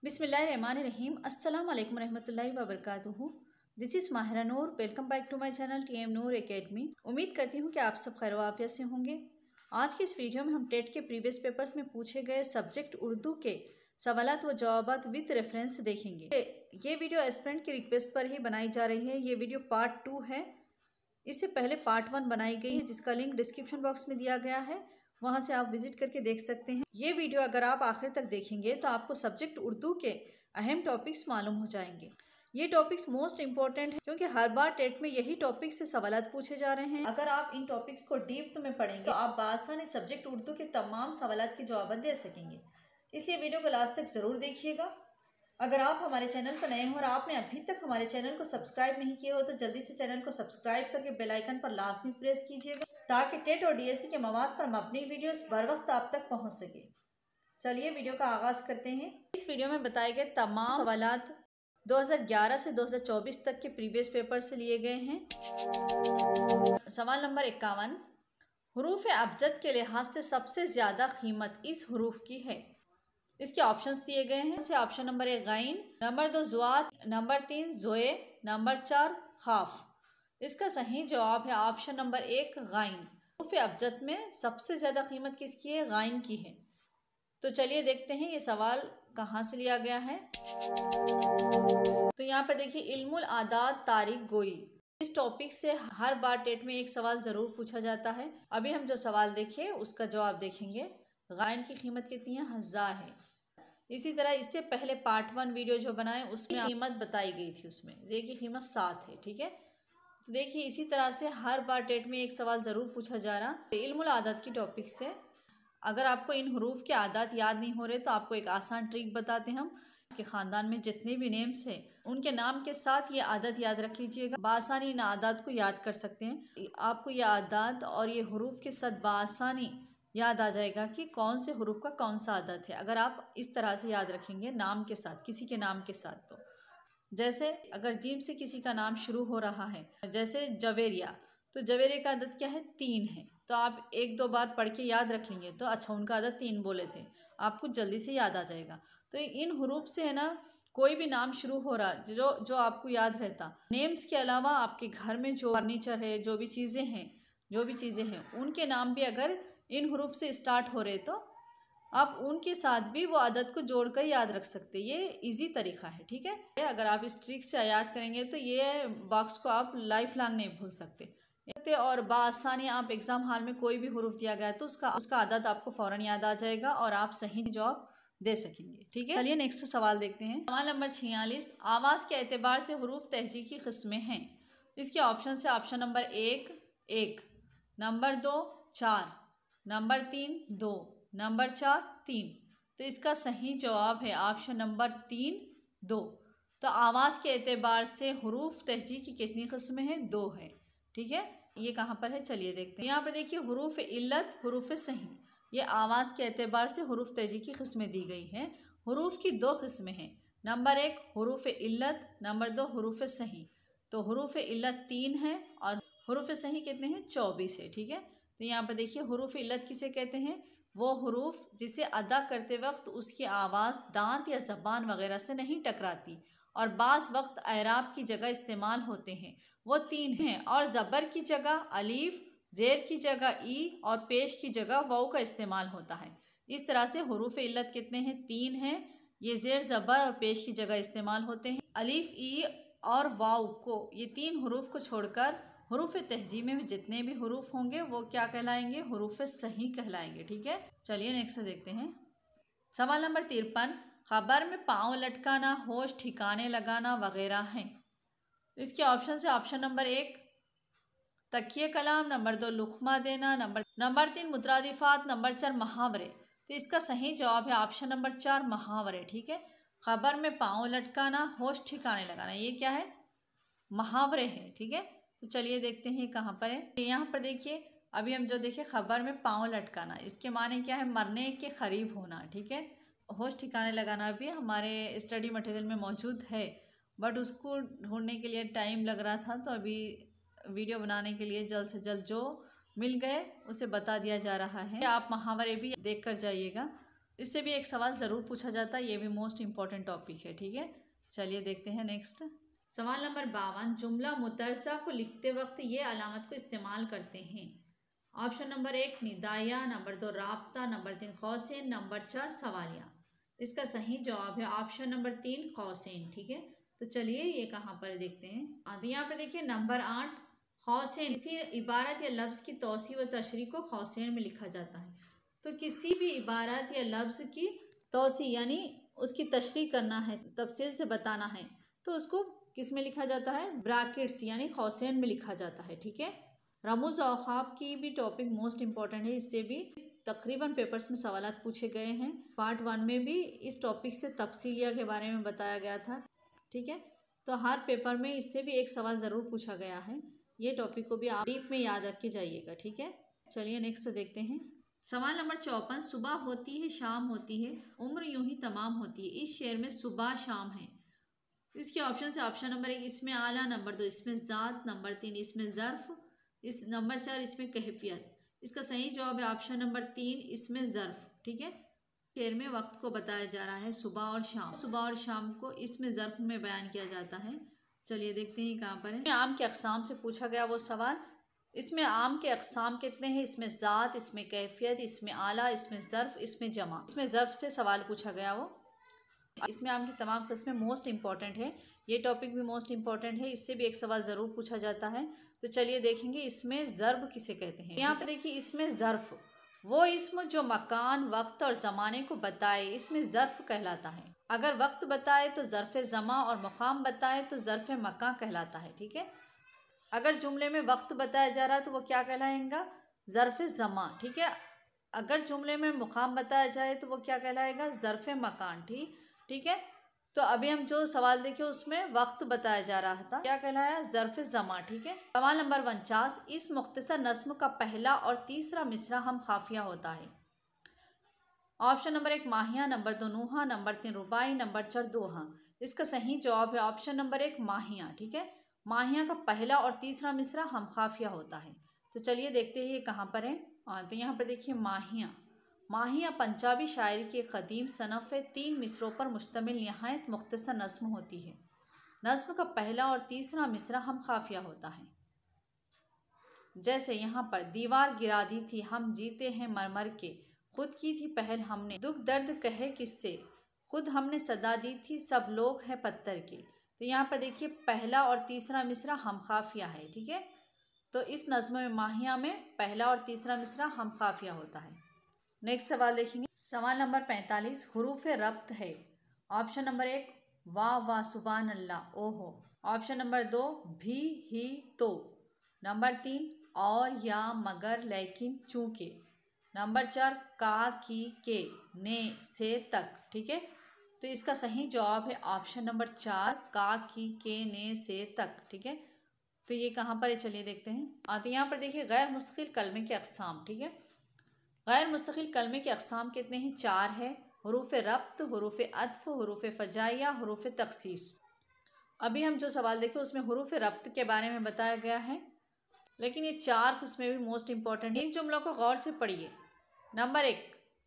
बिस्मिल्लाहिर्रहमानिर्रहीम। अस्सलाम वालेकुम रहमतुल्लाहि व बरकातुहू। This is Mahira Noor. Welcome back to my channel TM Noor academy. उम्मीद करती हूँ कि आप सब खैर आफियत से होंगे। आज की इस वीडियो में हम टेट के प्रीवियस पेपर्स में पूछे गए सब्जेक्ट उर्दू के सवालात व जवाबात विद रेफरेंस देखेंगे। ये वीडियो एस्पिरेंट की रिक्वेस्ट पर ही बनाई जा रही है। ये वीडियो पार्ट 2 है। इससे पहले पार्ट 1 बनाई गई है, जिसका लिंक डिस्क्रिप्शन बॉक्स में दिया गया है, वहां से आप विजिट करके देख सकते हैं। ये वीडियो अगर आप आखिर तक देखेंगे तो आपको सब्जेक्ट उर्दू के अहम टॉपिक्स मालूम हो जाएंगे। ये टॉपिक्स मोस्ट इंपॉर्टेंट है क्योंकि हर बार टेट में यही टॉपिक से सवालात पूछे जा रहे हैं। अगर आप इन टॉपिक्स को डीप में पढ़ेंगे तो आप बासानी सब्जेक्ट उर्दू के तमाम सवालात के जवाब दे सकेंगे। इसलिए वीडियो को लास्ट तक जरूर देखिएगा। अगर आप हमारे चैनल पर नए हो और आपने अभी तक हमारे चैनल को सब्सक्राइब नहीं किया हो तो जल्दी से चैनल को सब्सक्राइब करके बेल आइकन पर लाजमी प्रेस कीजिएगा ताकि टेट और DSE के मवाद पर मबनी वीडियोस बर वक्त आप तक पहुंच सके। चलिए वीडियो का आगाज करते हैं। इस वीडियो में बताए गए तमाम सवालात 2011 से 2024 तक के प्रीवियस पेपर से लिए गए हैं। सवाल नंबर 51, हुरूफ अबजद के लिहाज से सबसे ज़्यादा कीमत इस हुरूफ की है। इसके ऑप्शंस दिए गए हैं। से ऑप्शन नंबर 1 गाइन, नंबर 2 जुआत, नंबर 3 जोए, नंबर 4 खाफ। इसका सही जवाब है ऑप्शन नंबर 1 गाइन। हुरूफ अबजद में सबसे ज़्यादा कीमत किसकी है? गाइन की है। तो चलिए देखते हैं ये सवाल कहाँ से लिया गया है। तो यहाँ पर देखिए, इल्मुल आदाद तारीख गोई, इस टॉपिक से हर बार टेट में एक सवाल ज़रूर पूछा जाता है। अभी हम जो सवाल देखे उसका जवाब देखेंगे। गाइन की कीमत कितनी है? 1000 है। इसी तरह इससे पहले पार्ट 1 वीडियो जो बनाए उसमें कीमत बताई गई थी, उसमें जे की कीमत 7 है। ठीक है, तो देखिए इसी तरह से हर बार टेट में एक सवाल ज़रूर पूछा जा रहा है इल्मुल आदात की टॉपिक से। अगर आपको इन हरूफ के आदात याद नहीं हो रहे तो आपको एक आसान ट्रिक बताते हैं हम कि ख़ानदान में जितने भी नेम्स हैं उनके नाम के साथ ये आदत याद रख लीजिएगा। बासानी इन आदात को याद कर सकते हैं। आपको ये आदात और ये हरूफ के साथ बासानी याद आ जाएगा कि कौन से हरूफ का कौन सा आदत है। अगर आप इस तरह से याद रखेंगे नाम के साथ, किसी के नाम के साथ, तो जैसे अगर जीम से किसी का नाम शुरू हो रहा है, जैसे जवेरिया, तो जवेरिया का आदत क्या है? 3 है। तो आप 1-2 बार पढ़ के याद रख लेंगे तो अच्छा उनका आदत 3 बोले थे, आपको जल्दी से याद आ जाएगा। तो इन हरूफ से है ना, कोई भी नाम शुरू हो रहा जो आपको याद रहता। नेम्स के अलावा आपके घर में जो फर्नीचर है, जो भी चीज़ें हैं उनके नाम भी अगर इन हरूफ से स्टार्ट हो रहे तो आप उनके साथ भी वो आदत को जोड़कर याद रख सकते हैं। ये इजी तरीका है। ठीक है, अगर आप इस ट्रिक से याद करेंगे तो ये बॉक्स को आप लाइफ लॉन्ग नहीं भूल सकते। और बासानी आप एग्जाम हॉल में कोई भी हरूफ दिया गया तो उसका आदत आपको फौरन याद आ जाएगा और आप सही जवाब दे सकेंगे। ठीक है, चलिए नेक्स्ट सवाल देखते हैं। सवाल नंबर 46, आवाज़ के एतबार से हरूफ तहजी की किस्में हैं। इसके ऑप्शन से option number 1 1, number 2 4, number 3 2, number 4 3। तो इसका सही जवाब है ऑप्शन नंबर 3 2। तो आवाज़ के एतबार से हरूफ तहजी की कितनी किस्में हैं? 2 है। ठीक है, ये कहाँ पर है? चलिए देखते हैं। यहाँ पर देखिए, हरूफ इल्लत, हरूफ सही, ये आवाज़ के एतबार से हरूफ तहजी की किस्में दी गई हैं। हरूफ की 2 किस्में हैं, नंबर 1 हरूफ इल्लत, नंबर 2 हरूफ सही। तो हरूफ इल्लत 3 है और हरूफ सही कितने हैं? 24 है। ठीक है, तो यहाँ पर देखिए, हरूफ इल्लत किसे कहते हैं? वो हरूफ जिसे अदा करते वक्त उसकी आवाज़ दांत या ज़बान वगैरह से नहीं टकराती और बाज़ वक्त एराब की जगह इस्तेमाल होते हैं, वो 3 हैं। और ज़बर की जगह अलीफ, ज़ेर की जगह ई और पेश की जगह वाउ का इस्तेमाल होता है। इस तरह से हरूफ इल्लत कितने हैं? 3 हैं। ये ज़ेर, ज़बर और पेश की जगह इस्तेमाल होते हैं। अलीफ, ई और वाउ को, ये 3 हरूफ को छोड़कर हरूफ तहजी में जितने भी हरूफ होंगे वो क्या कहलाएंगे? हरूफ सही कहलाएंगे। ठीक है, चलिए नेक्स्ट देखते हैं। सवाल नंबर 53, खबर में पाँव लटकाना, होश ठिकाने लगाना वगैरह हैं। इसके ऑप्शन से ऑप्शन नंबर 1 तकिए कलाम, नंबर 2 लुक़मा देना, नंबर 3 मुतरादिफात, नंबर 4 मुहावरे। तो इसका सही जवाब है ऑप्शन नंबर 4 मुहावरे। ठीक है, खबर में पाँव लटकाना, होश ठिकाने लगाना, ये क्या है? मुहावरे है। ठीक है, तो चलिए देखते हैं कहाँ पर है। यहाँ पर देखिए, अभी हम जो देखे खबर में पाँव लटकाना, इसके माने क्या है? मरने के करीब होना। ठीक है, होश ठिकाने लगाना भी हमारे स्टडी मटेरियल में मौजूद है, बट उसको ढूंढने के लिए टाइम लग रहा था, तो अभी वीडियो बनाने के लिए जल्द से जल्द जो मिल गए उसे बता दिया जा रहा है। आप मुहावरे भी देख कर जाइएगा। इससे भी एक सवाल ज़रूर पूछा जाता है, ये भी मोस्ट इम्पॉर्टेंट टॉपिक है। ठीक है, चलिए देखते हैं नेक्स्ट। सवाल नंबर 52, जुमला मुतरसा को लिखते वक्त ये अलामत को इस्तेमाल करते हैं। ऑप्शन नंबर 1 निदाया, नंबर 2 राब्ता, नंबर 3 कौसेन, नंबर 4 सवालिया। इसका सही जवाब है ऑप्शन नंबर 3 कौसेन। ठीक है, तो चलिए ये कहाँ पर देखते हैं। तो यहाँ पर देखिए नंबर 8 कौसेन, किसी इबारत या लफ्ज़ की तौसी व तशरीह को कौसेन में लिखा जाता है। तो किसी भी इबारत या लफ्ज़ की तौसी यानी उसकी तशरीह करना है, तफसील से बताना है, तो उसको किस में लिखा जाता है, ब्रैकेट्स यानी कौसेन में लिखा जाता है। ठीक है, रमूज़ और ख्वाब की भी टॉपिक मोस्ट इम्पॉर्टेंट है, इससे भी तकरीबन पेपर्स में सवालात पूछे गए हैं। पार्ट 1 में भी इस टॉपिक से तफसीलिया के बारे में बताया गया था। ठीक है, तो हर पेपर में इससे भी एक सवाल ज़रूर पूछा गया है, ये टॉपिक को भी आप डीप में याद रख के जाइएगा। ठीक है, चलिए नेक्स्ट देखते हैं। सवाल नंबर 54, सुबह होती है शाम होती है, उम्र यूं ही तमाम होती है, इस शेर में सुबह शाम है। इसके ऑप्शन से ऑप्शन नंबर 1 इसमें आला, नंबर 2 इसमें ज़ात, नंबर 3 इसमें ज़र्फ़, इस नंबर 4 इसमें कैफियत। इसका सही जवाब है ऑप्शन नंबर 3 इसमें ज़र्फ़। ठीक है, शेर में वक्त को बताया जा रहा है सुबह और शाम, सुबह और शाम को इसमें ज़र्फ़ में बयान किया जाता है। चलिए देखते हैं कहाँ पर है। आम के अक़साम से पूछा गया वो सवाल, इसमें आम के अक़साम कितने हैं, इसमें ज़ात, इसमें कैफियत, इसमें आला, इसमें ज़र्फ़, इसमें जमा। इसमें ज़र्फ़ से सवाल पूछा गया वो। इसमें आम की तमाम किस्में मोस्ट इंपॉर्टेंट है, ये टॉपिक भी मोस्ट इंपॉर्टेंट है, इससे भी एक सवाल ज़रूर पूछा जाता है। तो चलिए देखेंगे इसमें ज़र्ब किसे कहते हैं। यहाँ पर देखिए इसमें ज़र्फ़ वो इस्म जो मकान, वक्त और ज़माने को बताए, इसमें ज़र्फ़ कहलाता है। अगर वक्त बताए तो ज़र्फ़ ज़मा और मकाम बताए तो ज़र्फ़ मकान कहलाता है। ठीक है, अगर जुमले में वक्त बताया जा रहा है तो वो क्या कहलाएगा, ज़र्फ़ ज़मा। ठीक है, अगर जुमले में मुकाम बताया जाए तो वो क्या कहलाएगा, ज़र्फ़ मकान। ठीक है, तो अभी हम जो सवाल देखे उसमें वक्त बताया जा रहा था, क्या कहलाया, ज़र्फ़ ज़मा। ठीक है, सवाल नंबर 49, इस मुख्तसर नस्म का पहला और तीसरा मिसरा हम खाफिया होता है। ऑप्शन नंबर 1 माहिया, नंबर 2 नूहा, नंबर 3 रुबाई, नंबर 4 दोहा। इसका सही जवाब है ऑप्शन नंबर 1 माहिया। ठीक है, माहिया का पहला और तीसरा मिसरा हम खाफिया होता है। तो चलिए देखते हैं ये कहाँ पर है। तो यहाँ पर देखिए माहिया, माहिया पंजाबी शायरी की कदीम सनफ़ 3 मिसरों पर मुश्तमिल नहायत मुख्तसर नस्म होती है। नस्म का पहला और तीसरा मिसरा हम खाफिया होता है। जैसे यहाँ पर दीवार गिरा दी थी हम जीते हैं मरमर के, खुद की थी पहल हमने दुख दर्द कहे किससे, खुद हमने सदा दी थी सब लोग हैं पत्थर के। तो यहाँ पर देखिए पहला और तीसरा मिसरा हम खाफिया है। ठीक है, तो इस नज़्म में माहिया में पहला और तीसरा मिसरा हम खाफिया होता है। नेक्स्ट सवाल देखेंगे। सवाल नंबर 45 हुरूफ रब्त है। ऑप्शन नंबर 1 वाह वाह सुभान अल्लाह ओहो, ऑप्शन नंबर 2 भी ही तो, नंबर 3 और या मगर लेकिन चूंकि, नंबर 4 का की के ने से तक। ठीक है, तो इसका सही जवाब है ऑप्शन नंबर 4 का की के ने से तक। ठीक है, तो ये कहाँ पर है चलिए देखते हैं। तो यहाँ पर देखिए गैर मुस्तकिल कलमे के अक़साम। ठीक है, गैर मुस्तकिल कलमे के अक़साम कितने हैं, 4 है। हुरूफ रब्त, हुरूफ अत्फ, हुरूफ फजाइया, हुरूफ तख़सीस। अभी हम जो सवाल देखें उसमें हुरूफ रब्त के बारे में बताया गया है, लेकिन ये 4 किस्में भी मोस्ट इंपॉर्टेंट है। इन जुमलों को गौर से पढ़िए। नंबर 1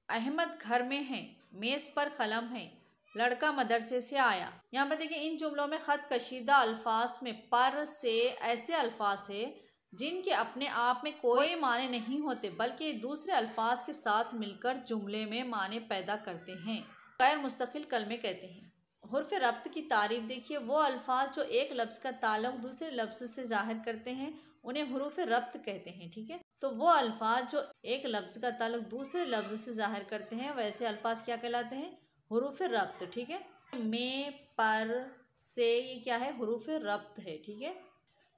अहमद घर में है, मेज़ पर कलम है, लड़का मदरसे से आया। यहाँ पर देखिए इन जुमलों में ख़त कशीदा अल्फाज में पर से ऐसे अल्फाज है जिनके अपने आप में कोई माने नहीं होते, बल्कि दूसरे अल्फाज के साथ मिलकर जुमले में माने पैदा करते हैं, गैर मुस्तकिल कलमे कहते हैं। हुर्फ रब्त की तारीफ देखिए, वो अल्फाज जो एक लफ्ज़ का ताल्लुक दूसरे लफ्ज़ से ज़ाहिर करते हैं उन्हें हुरूफ रब्त कहते हैं। ठीक है, तो वो अल्फाज जो एक लफ्ज़ का ताल्लुक दूसरे लफ्ज़ से ज़ाहिर करते हैं वैसे अल्फाज क्या कहलाते हैं, हुरूफ रब्त। ठीक है, में पर से ये क्या है, हुरूफ रब्त है। ठीक है,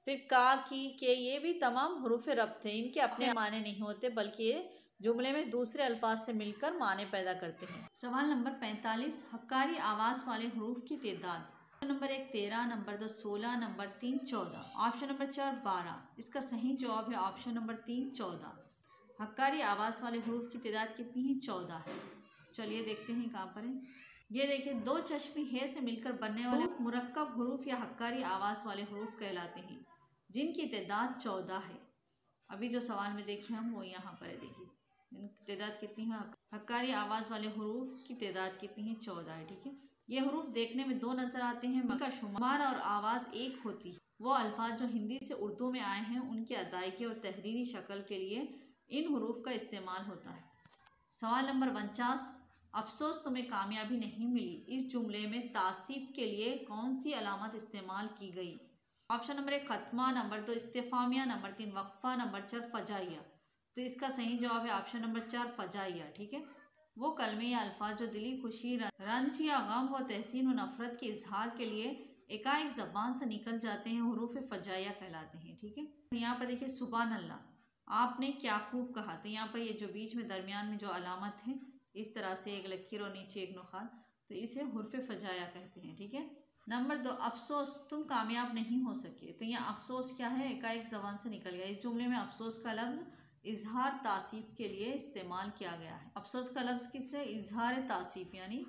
फिर का की के ये भी तमाम हुरूफ रब्त हैं, इनके अपने माने नहीं होते बल्कि ये जुमले में दूसरे अल्फाज से मिलकर माने पैदा करते हैं। सवाल नंबर 45 हक्कारी आवाज़ वाले हरूफ की तादाद। Number 1 13, number 2 16, number 3 14, option number 4 12। इसका सही जवाब है ऑप्शन नंबर 3 14। हक्कारी आवाज़ वाले हरूफ की तादाद कितनी है, 14 है। चलिए देखते हैं कहाँ पर है। ये देखिए दो चश्मी हे से मिलकर बनने वाले मुरक्कब हरूफ या हक्कारी आवाज़ वाले हरूफ कहलाते हैं, जिनकी तादाद 14 है। अभी जो सवाल में देखें हम वो यहाँ पर है, देखिए इनकी तादाद कितनी है। हक्कारी आवाज़ वाले हरूफ की तादाद कितनी है? 14 है। ठीक है, ये हरूफ देखने में 2 नज़र आते हैं मगर शुमार और आवाज़ एक होती है। वो अल्फाज जो हिंदी से उर्दू में आए हैं उनकी अदायगी और तहरीरी शक्ल के लिए इन हरूफ का इस्तेमाल होता है। सवाल नंबर 49, अफसोस तुम्हें कामयाबी नहीं मिली, इस जुमले में तासीफ के लिए कौन सी अलामत इस्तेमाल की गई? ऑप्शन नंबर 1 खत्मा, नंबर 2 इस्तिफामिया, नंबर 3 वक्फा, नंबर 4 फजाइया। तो इसका सही जवाब है ऑप्शन नंबर 4 फजाइया। ठीक है, वो कलमे या अल्फाज जो दिली खुशी, रंज या गम व तहसीन व नफरत के इजहार के लिए एकाएक ज़बान से निकल जाते हैं, हरूफ फजाइया कहलाते हैं। ठीक है, यहाँ पर देखिए सुभान अल्लाह, आपने क्या खूब कहा। तो यहाँ पर ये जो बीच में दरमियान में जो अलामत है इस तरह से एक लकीर और नीचे एक नुक़ात, तो इसे हुर्फ फजाया कहते हैं। ठीक है, नंबर 2 अफसोस तुम कामयाब नहीं हो सके। तो यहाँ अफसोस क्या है? एकाएक ज़बान से निकल गया। इस जुमले में अफसोस का लफ्ज़ इजहार तासीफ के लिए इस्तेमाल किया गया है। अफसोस का लफ्ज़ किससे? इजहार तासीफ यानी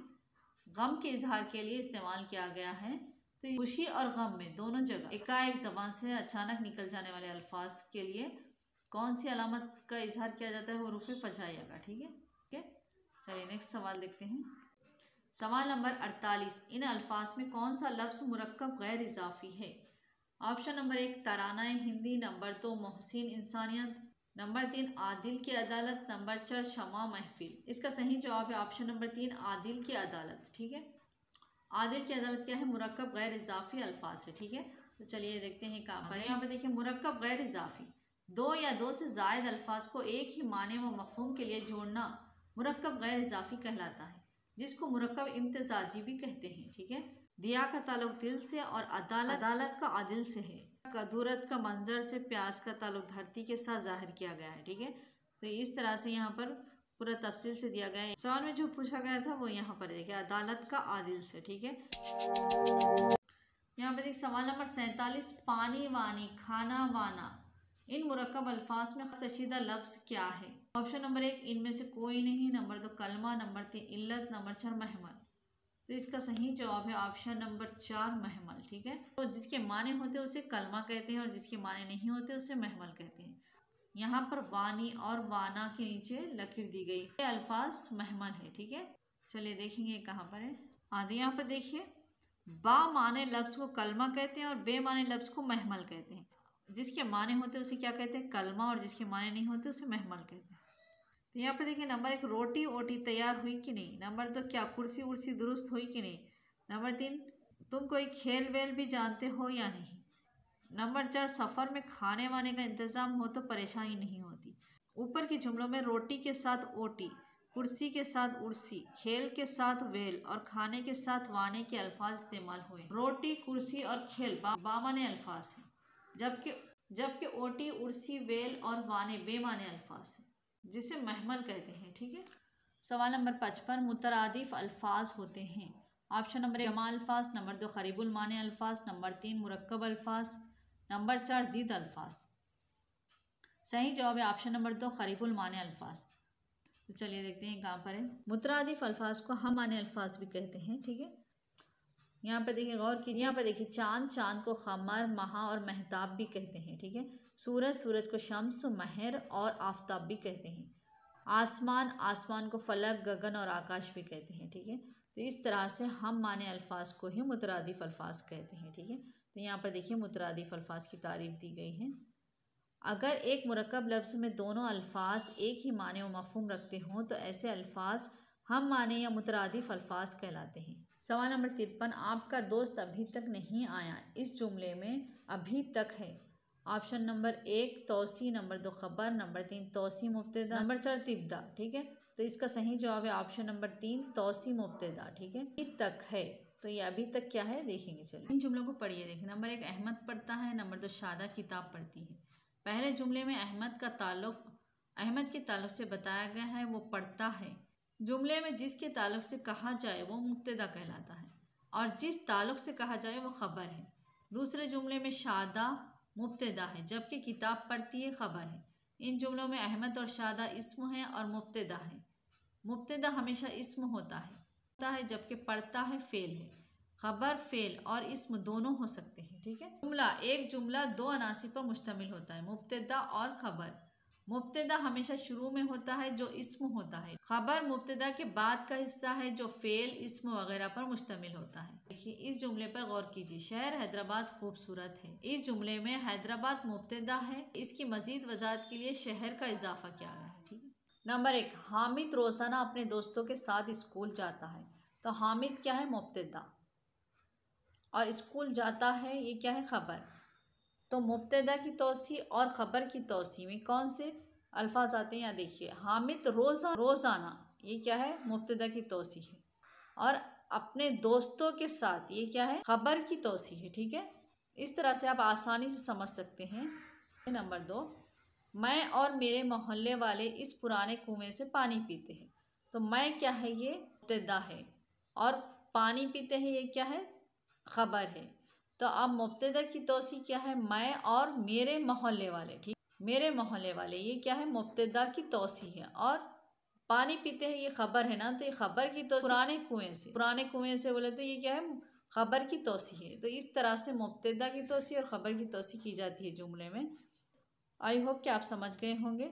गम के इजहार के लिए इस्तेमाल किया गया है। तो खुशी और गम में दोनों जगह एकाएक ज़बान से अचानक निकल जाने वाले अल्फाज के लिए कौन सी अलामत का इजहार किया जाता है? हुरूफ फजाइया का। ठीक है, चलिए नेक्स्ट सवाल देखते हैं। सवाल नंबर 48, इन अल्फाज में कौन सा लफ्ज़ मुरक्कब गैर इजाफी है? ऑप्शन नंबर 1 तराना हिंदी, नंबर 2 मोहसिन इंसानियत, नंबर 3 आदिल की अदालत, नंबर 4 शमा महफिल। इसका सही जवाब है ऑप्शन नंबर 3 आदिल की अदालत। ठीक है, आदिल की अदालत क्या है? मुरक्कब गैर इजाफी अल्फाज है। ठीक है, तो चलिए देखते हैं कहाँ पर। यहाँ पर देखिए मुरक्कब गैर इजाफी, 2 या 2 से ज़ायद अल्फाज को एक ही माने व मफहूम के लिए जोड़ना मुरक्कब गैर इजाफी कहलाता है, जिसको मुरक्कब इम्तिजाजी भी कहते हैं। ठीक है, दिया का ताल्लुक दिल से और अदालत का आदिल से है। कदूरत का मंजर से प्यास का ताल्लुक धरती के साथ जाहिर किया गया है। ठीक है, तो इस तरह से यहाँ पर पूरा तफसील से दिया गया है। सवाल में जो पूछा गया था वो यहाँ पर देखिए अदालत का आदिल से। ठीक है, यहाँ पर देखिए सवाल नंबर 47, पानी वानी, खाना वाना, इन मुरक्कब अल्फाज में कशीदा लफ्ज़ क्या है? ऑप्शन नंबर 1 इनमें से कोई नहीं, नंबर 2 कलमा, नंबर 3 इल्लत, नंबर 4 महमल। तो इसका सही जवाब है ऑप्शन नंबर 4 महमल। ठीक है, तो जिसके माने होते हैं उसे कलमा कहते हैं और जिसके माने नहीं होते उसे महमल कहते हैं। यहाँ पर वानी और वाना के नीचे लकीर दी गई, ये अल्फाज महमल है। ठीक है, चलिए देखेंगे कहाँ पर है। आगे यहाँ पर देखिए, बा माने लफ्ज़ को कलमा कहते हैं और बे माने लफ्ज़ को महमल कहते हैं। जिसके माने होते हैं उसे क्या कहते हैं? कलमा, और जिसके माने नहीं होते उसे महमल कहते हैं। तो यहाँ पे देखिए नंबर 1 रोटी ओटी तैयार हुई कि नहीं, नंबर 2 क्या कुर्सी उर्सी दुरुस्त हुई कि नहीं, नंबर 3 तुम कोई खेल वेल भी जानते हो या नहीं, नंबर 4 सफ़र में खाने वाने का इंतज़ाम हो तो परेशानी नहीं होती। ऊपर के जुमलों में रोटी के साथ ओटी, कुर्सी के साथ उर्सी, खेल के साथ वेल और खाने के साथ वाने के अल्फाज इस्तेमाल हुए। रोटी, कुर्सी और खेल बामाने अल्फाज हैं, जबकि ओटी, उर्सी, वेल और वाने बेमाने अल्फाज हैं, जिसे महमल कहते हैं। ठीक है, सवाल नंबर 55, मुतरादिफ अल्फाज होते हैं। ऑप्शन नंबर 1 जमा अल्फाज, नंबर 2 करीबुल माने अल्फाज, नंबर 3 मुरक्कब अल्फाज, नंबर 4 ज़ीद अल्फाज। सही जवाब है ऑप्शन नंबर 2 करीबुल माने अल्फाज। तो चलिए देखते हैं कहाँ पर है। मुतरादिफ अल्फाज को हम माने अल्फाज भी कहते हैं। ठीक है, यहाँ पर देखिए गौर कीजिए, यहाँ पर देखिए चांद को खमर, महा और महताब भी कहते हैं। ठीक है, सूरज को शम्स, महर और आफताब भी कहते हैं। आसमान को फलक, गगन और आकाश भी कहते हैं। ठीक है, तो इस तरह से हम माने अल्फाज को ही मुतरादिफ अल्फाज कहते हैं। ठीक है, तो यहाँ पर देखिए मुतरादिफ अल्फाज की तारीफ दी गई है। अगर एक मुरक्कब लफ्ज़ में दोनों अल्फाज एक ही माने व मफहूम रखते हों तो ऐसे अल्फाज हम माने या मुतरादिफ अल्फाज कहलाते हैं। सवाल नंबर 53, आपका दोस्त अभी तक नहीं आया, इस जुमले में अभी तक है। ऑप्शन नंबर 1 तौसी, नंबर 2 खबर, नंबर 3 तौसी मुब्तदा, नंबर 4 तिब्दा। ठीक है, तो इसका सही जवाब है ऑप्शन नंबर 3 तौसी मुब्तदा। ठीक है, अभी तक है, तो ये अभी तक क्या है देखेंगे। चलिए इन जुमलों को पढ़िए। देखिए नंबर 1 अहमद पढ़ता है, नंबर 2 शादा किताब पढ़ती है। पहले जुमले में अहमद के ताल्लुक से बताया गया है वो पढ़ता है। जुमले में जिसके ताल्लुक से कहा जाए वो मुब्तदा कहलाता है और जिस ताल्लुक से कहा जाए वो खबर है। दूसरे जुमले में शादा मुब्तदा है जबकि किताब पढ़ती है खबर है। इन जुमलों में अहमद और शादा इस्म है और मुब्तदा है। मुब्तदा हमेशा इस्म होता है जबकि पढ़ता है फ़ेल है। खबर, फ़ेल और इस्म दोनों हो सकते हैं। ठीक है, एक जुमला 2 अनासी पर मुश्तमिल होता है, मुब्तदा और खबर। मुब्तदा हमेशा शुरू में होता है जो इस्म होता है। खबर मुब्तदा के बाद का हिस्सा है जो फेल, इस्म वगैरह पर मुश्तमिल होता है। देखिए इस जुमले पर गौर कीजिए। शहर हैदराबाद खूबसूरत है। इस जुमले में हैदराबाद मुब्तदा है। इसकी मजीद वजाहत के लिए शहर का इजाफा किया गया है। ठीक है। नंबर 1, हामिद रोजाना अपने दोस्तों के साथ स्कूल जाता है। तो हामिद क्या है? मुब्तदा, और स्कूल जाता है ये क्या है? खबर। तो मुब्तदा की तौसी और ख़बर की तौसी में कौन से अल्फाज आते हैं? यहाँ देखिए, हामिद रोज़ाना ये क्या है? मुब्तदा की तौसी है, और अपने दोस्तों के साथ ये क्या है? खबर की तौसी है। ठीक है, इस तरह से आप आसानी से समझ सकते हैं। नंबर 2, मैं और मेरे मोहल्ले वाले इस पुराने कुएं से पानी पीते हैं। तो मैं क्या है? ये मुब्तदा है, और पानी पीते हैं ये क्या है? खबर है। तो अब मुब्तदा की तौसी क्या है? मैं और मेरे मोहल्ले वाले। ठीक, मेरे मोहल्ले वाले ये क्या है? मुब्तदा की तौसी है, और पानी पीते हैं ये खबर है ना, तो ये खबर की तौसी पुराने कुएं से बोले तो ये क्या है? खबर की तौसी है। तो इस तरह से मुब्तदा की तौसी और ख़बर की तौसी की जाती है जुमले में। आई होप कि आप समझ गए होंगे।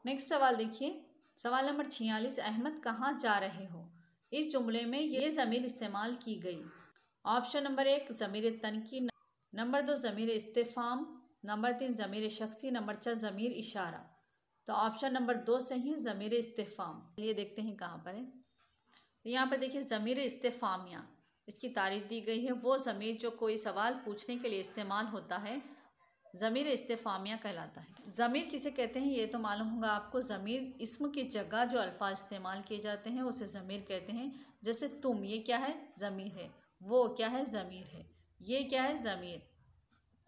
नेक्स्ट सवाल देखिए, सवाल नंबर 46, अहमद कहाँ जा रहे हो? इस जुमले में ये ज़मीर इस्तेमाल की गई। ऑप्शन नंबर 1 ज़मीर तनकीद, नंबर 2 ज़मीर इस्तिफ़ाम, नंबर 3 ज़मीर शख्सी, नंबर 4 ज़मीर इशारा। तो ऑप्शन नंबर 2 सही है, ज़मीर इस्तिफ़ाम। ये देखते हैं कहाँ पर है। तो यहाँ पर देखिए ज़मीर इस्तिफ़ामिया, इसकी तारीफ दी गई है। वो ज़मीर जो कोई सवाल पूछने के लिए इस्तेमाल होता है ज़मीर इस्तिफ़ामिया कहलाता है। ज़मीर किसे कहते हैं ये तो मालूम होगा आपको। ज़मीर इस्म की जगह जो अल्फाज इस्तेमाल किए जाते हैं उसे ज़मीर कहते हैं। जैसे तुम, ये क्या है? ज़मीर है। वो क्या है? ज़मीर है। ये क्या है? ज़मीर।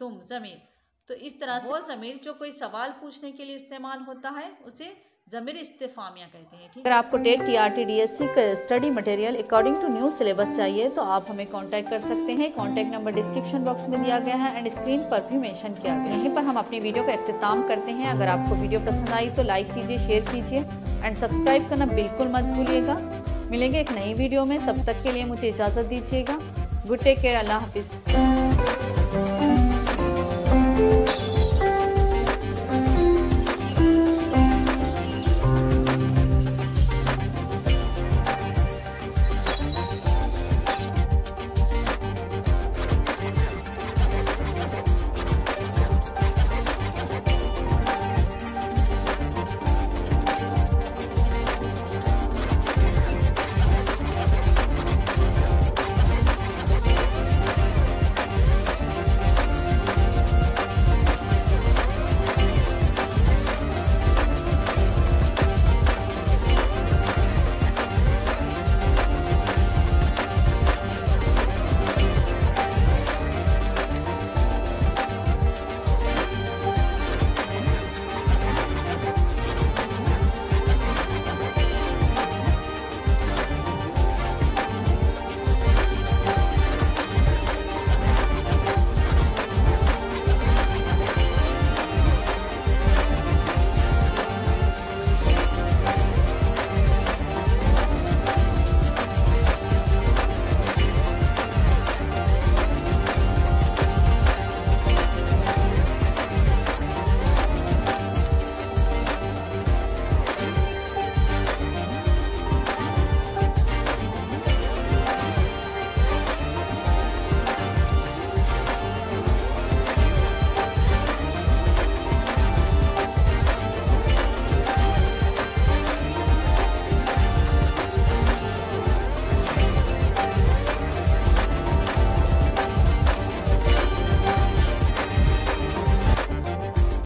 तुम, ज़मीर। तो इस तरह से वो ज़मीर जो कोई सवाल पूछने के लिए इस्तेमाल होता है उसे ज़मीर इस्तिफ़ामिया कहते हैं। ठीक है। अगर आपको टेट TRT DSC का study material according to new syllabus चाहिए तो आप हमें कांटेक्ट कर सकते हैं। कांटेक्ट नंबर डिस्क्रिप्शन बॉक्स में दिया गया है एंड स्क्रीन पर भी मेंशन किया गया है। यहीं पर हम अपनी वीडियो का इख्तिताम करते हैं। अगर आपको वीडियो पसंद आई तो लाइक कीजिए, शेयर कीजिए एंड सब्सक्राइब करना बिल्कुल मत भूलिएगा। मिलेंगे एक नई वीडियो में, तब तक के लिए मुझे इजाज़त दीजिएगा। गुड टेक केयर, अल्लाह हाफिज़।